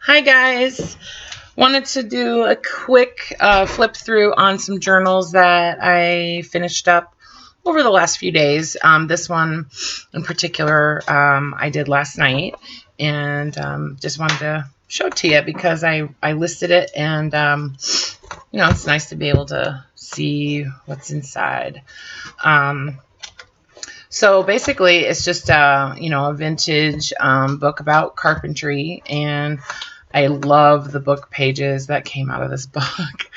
Hi guys, wanted to do a quick flip through on some journals that I finished up over the last few days. This one in particular I did last night, and just wanted to show it to you because I listed it, and it's nice to be able to see what's inside. So basically it's just a vintage book about carpentry, and I love the book pages that came out of this book.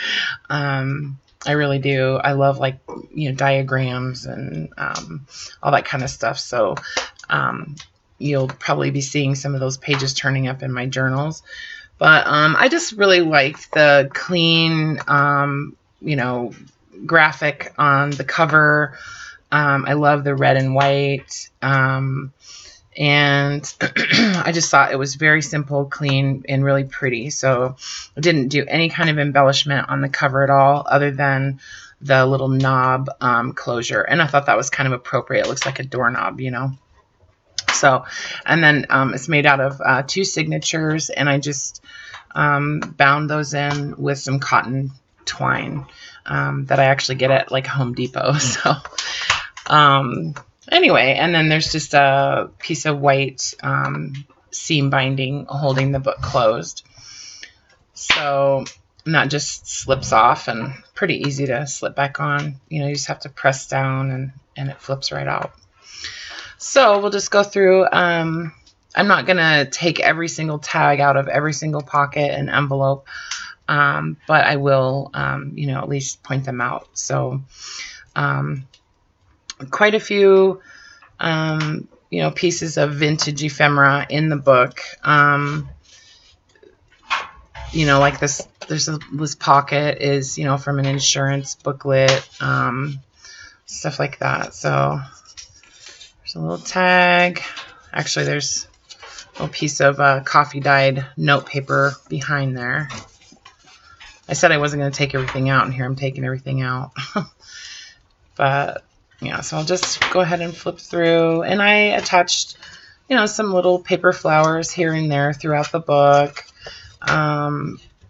I really do. I love diagrams and all that kind of stuff. So you'll probably be seeing some of those pages turning up in my journals. But I just really liked the clean, graphic on the cover. I love the red and white. And I just thought it was very simple, clean, and really pretty. So I didn't do any kind of embellishment on the cover at all, other than the little knob closure. And I thought that was kind of appropriate. It looks like a doorknob, So, and then it's made out of 2 signatures, and I just bound those in with some cotton twine that I actually get at like Home Depot. So, anyway, and then there's just a piece of white seam binding holding the book closed. So that just slips off, and pretty easy to slip back on. You just have to press down and it flips right out. So we'll just go through. I'm not going to take every single tag out of every single pocket and envelope, but I will, at least point them out. So quite a few pieces of vintage ephemera in the book. Like this pocket is, from an insurance booklet, stuff like that. So there's a little tag. Actually, there's a little piece of coffee dyed note paper behind there. I said I wasn't going to take everything out, and here I'm taking everything out. But yeah, so I'll just go ahead and flip through, and I attached, some little paper flowers here and there throughout the book.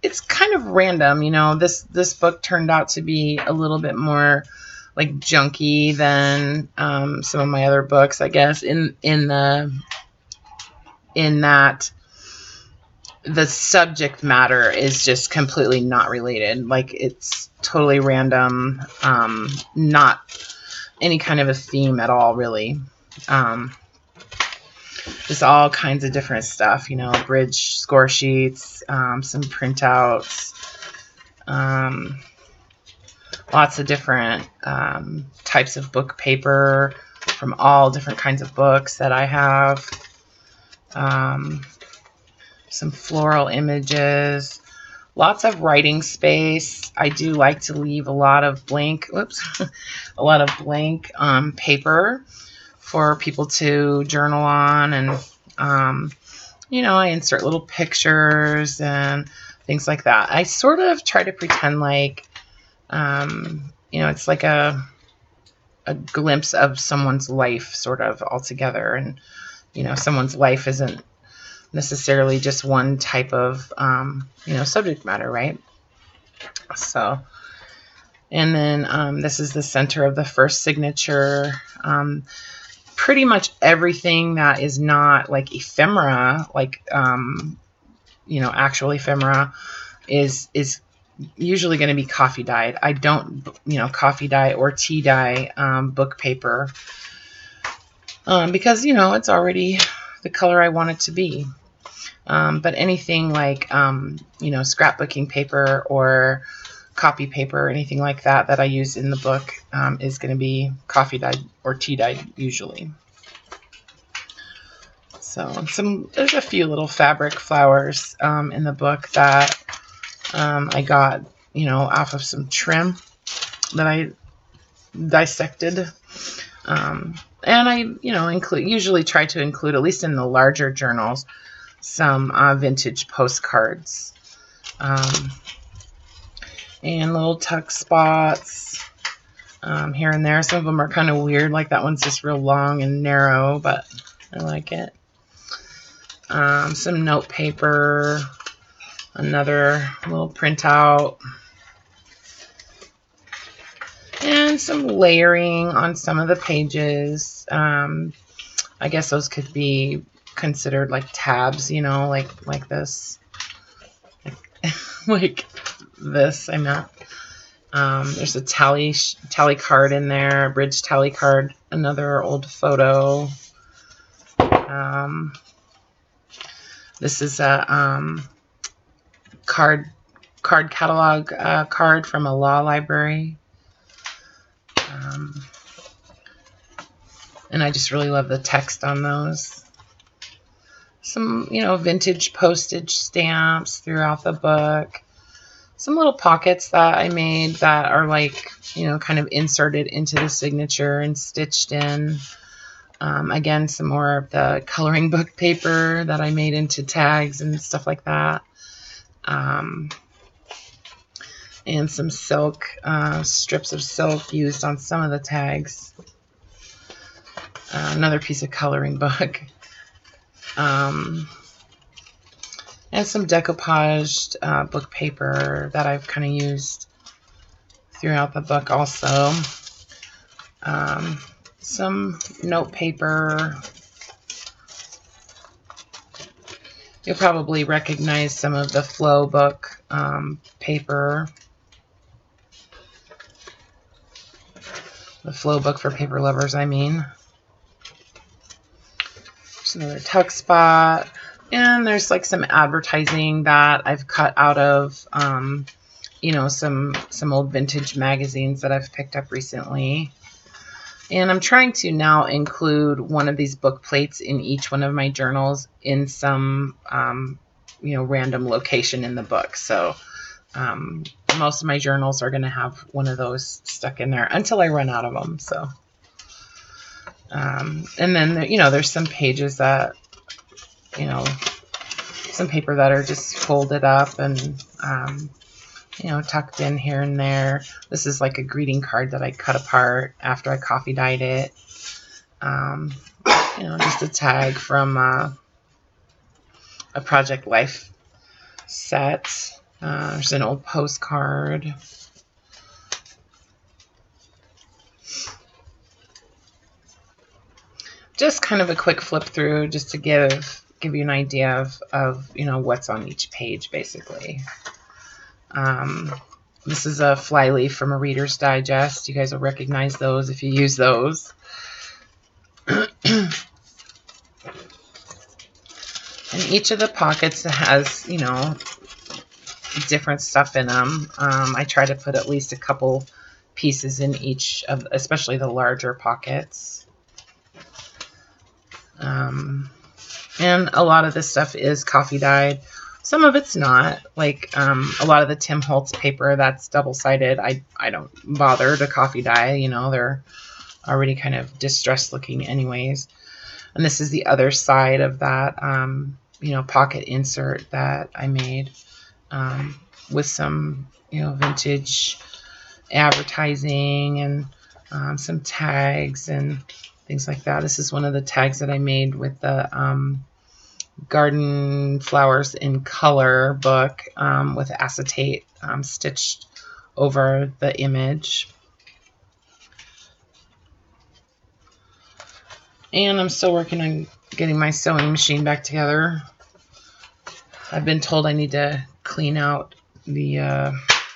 It's kind of random, this book turned out to be a little bit more like junky than some of my other books, I guess, in that the subject matter is just completely not related. Like, it's totally random, not any kind of a theme at all, really. Just all kinds of different stuff, bridge score sheets, some printouts, lots of different types of book paper from all different kinds of books that I have, some floral images, lots of writing space. I do like to leave a lot of blank, paper for people to journal on, and I insert little pictures and things like that. I sort of try to pretend like it's like a glimpse of someone's life, sort of, altogether, and someone's life isn't necessarily just one type of subject matter, right? So, and then this is the center of the first signature. Pretty much everything that is not like ephemera, like actual ephemera, is usually going to be coffee dyed. I don't coffee dye or tea dye book paper because it's already the color I want it to be. But anything like scrapbooking paper or copy paper or anything like that I use in the book is going to be coffee dyed or tea dyed usually. So there's a few little fabric flowers in the book that I got off of some trim that I dissected, and I usually try to include, at least in the larger journals, some vintage postcards. And little tuck spots here and there. Some of them are kind of weird, like that one's just real long and narrow, but I like it. Some note paper, Another little printout. And some layering on some of the pages. I guess those could be considered like tabs, you know, like this. Like this, I meant. There's a tally card in there, a bridge tally card, another old photo. This is a card catalog card from a law library. And I just really love the text on those. Some, you know, vintage postage stamps throughout the book. Some little pockets that I made that are like, you know, kind of inserted into the signature and stitched in. Again, some more of the coloring book paper that I made into tags and stuff like that. And some silk, strips of silk used on some of the tags. Another piece of coloring book. And some decoupaged book paper that I've kind of used throughout the book also. Some note paper. You'll probably recognize some of the Flow book paper. The Flow book for paper lovers, I mean. There's another tuck spot. And there's like some advertising that I've cut out of, you know, some old vintage magazines that I've picked up recently. And I'm trying to now include one of these book plates in each one of my journals in some, you know, random location in the book. So most of my journals are going to have one of those stuck in there until I run out of them. So, and then, you know, there's some pages that, you know, some paper that are just folded up and, you know, tucked in here and there. This is like a greeting card that I cut apart after I coffee dyed it. You know, just a tag from a Project Life set. There's an old postcard. Just kind of a quick flip through just to give you an idea of you know, what's on each page, basically. This is a flyleaf from a Reader's Digest. You guys will recognize those if you use those. And each of the pockets has, you know, different stuff in them. I try to put at least a couple pieces in each of, especially the larger pockets. And a lot of this stuff is coffee dyed. Some of it's not. Like a lot of the Tim Holtz paper that's double-sided, I don't bother to coffee dye. You know, they're already kind of distressed looking anyways. And this is the other side of that, you know, pocket insert that I made with some, you know, vintage advertising and some tags and things like that. This is one of the tags that I made with the Garden Flowers in Color book with acetate stitched over the image. And I'm still working on getting my sewing machine back together. I've been told I need to clean out the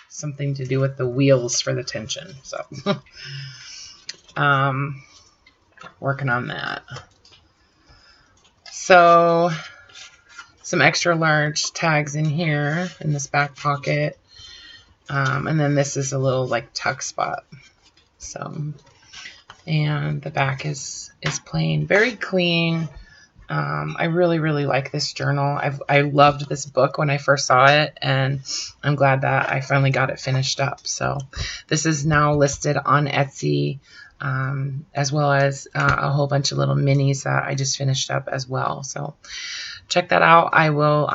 something to do with the wheels for the tension. So working on that. So some extra large tags in here in this back pocket. And then this is a little like tuck spot. So, and the back is plain, very clean. I really, really like this journal. I loved this book when I first saw it, and I'm glad that I finally got it finished up. So this is now listed on Etsy, as well as a whole bunch of little minis that I just finished up as well. So check that out. I will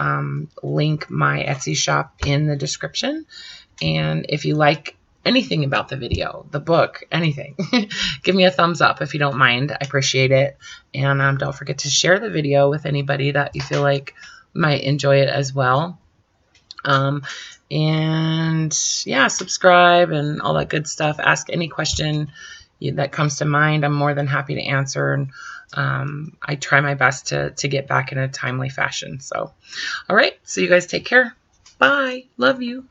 link my Etsy shop in the description. And if you like anything about the video, the book, anything, give me a thumbs up if you don't mind. I appreciate it. And don't forget to share the video with anybody that you feel like might enjoy it as well. And yeah, subscribe and all that good stuff. Ask any question that comes to mind. I'm more than happy to answer. And I try my best to get back in a timely fashion. So, all right. So you guys take care. Bye. Love you.